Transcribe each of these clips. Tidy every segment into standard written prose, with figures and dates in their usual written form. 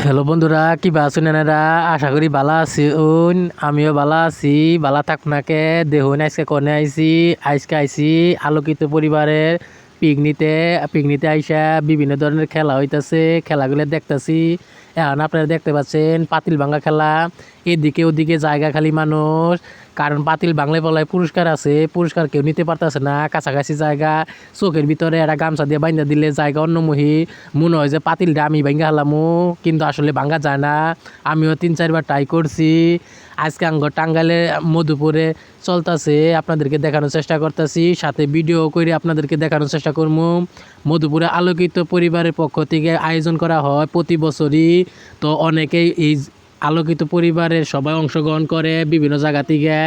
Hello বন্ধুরা, কি আছেন এনারা? আশা করি ভালো আছি। আমিও ভালো আছি। ভালো থাকুনাকে দেখুন, আজকে কোনে আজকে আইছি আলোকিত পরিবারের পিকনিতে আইসা বিভিন্ন ধরনের খেলা হইতাছে, খেলাগুলো দেখতাছি। এখন আপনারা দেখতে পাচ্ছেন পাতিল ভাঙা খেলা। এদিকে ওদিকে জায়গা খালি মানুষ, কারণ পাতিল বাংলায় বলায় পুরস্কার আছে, পুরস্কার কেউ নিতে পারতেছে না। কাছাকাছি জায়গা চোখের ভিতরে একটা গামছা দিয়ে বাইন্ধা দিলে জায়গা অন্যমুখী মনে হয় যে পাতিলটা আমি ভাঙ্গা হালামু, কিন্তু আসলে ভাঙ্গা যায় না। আমিও 3-4 বার ট্রাই করছি। আজকে টাঙ্গাইলে মধুপুরে চলতেছে, আপনাদেরকে দেখানোর চেষ্টা করতেছি, সাথে ভিডিও করে আপনাদেরকে দেখানোর চেষ্টা করবো। মধুপুরে আলোকিত পরিবারের পক্ষ থেকে আয়োজন করা হয় প্রতি বছরই। তো অনেকেই এই আলোকিত পরিবারের সবাই অংশগ্রহণ করে বিভিন্ন জায়গা থেকে।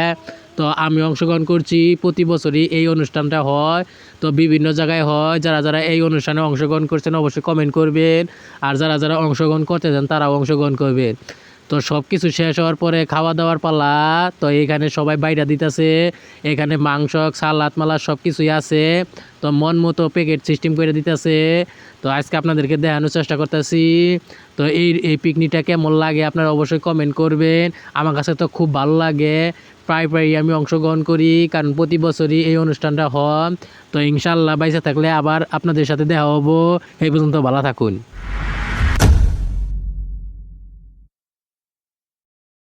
তো আমি অংশগ্রহণ করছি, প্রতি বছরই এই অনুষ্ঠানটা হয়। তো বিভিন্ন জায়গায় হয়। যারা যারা এই অনুষ্ঠানে অংশগ্রহণ করছেন অবশ্যই কমেন্ট করবেন, আর যারা যারা অংশগ্রহণ করতে চান তারাও অংশগ্রহণ করবেন। তো সব কিছু শেষ হওয়ার পরে খাওয়া দাওয়ার পালা। তো এখানে সবাই বাইরে দিতেছে, এখানে মাংস সালাদ মালাদ সব কিছুই আছে। তো মন মতো প্যাকেট সিস্টেম করে দিতেছে। তো আজকে আপনাদেরকে দেখানোর চেষ্টা করতেছি। তো এই পিকনিকটা কেমন লাগে আপনারা অবশ্যই কমেন্ট করবেন। আমার কাছে তো খুব ভালো লাগে, প্রায়ই আমি অংশগ্রহণ করি, কারণ প্রতি বছরই এই অনুষ্ঠানটা হয়। তো ইনশাল্লাহ বাইসে থাকলে আবার আপনাদের সাথে দেখা হবো। এই পর্যন্ত ভালো থাকুন।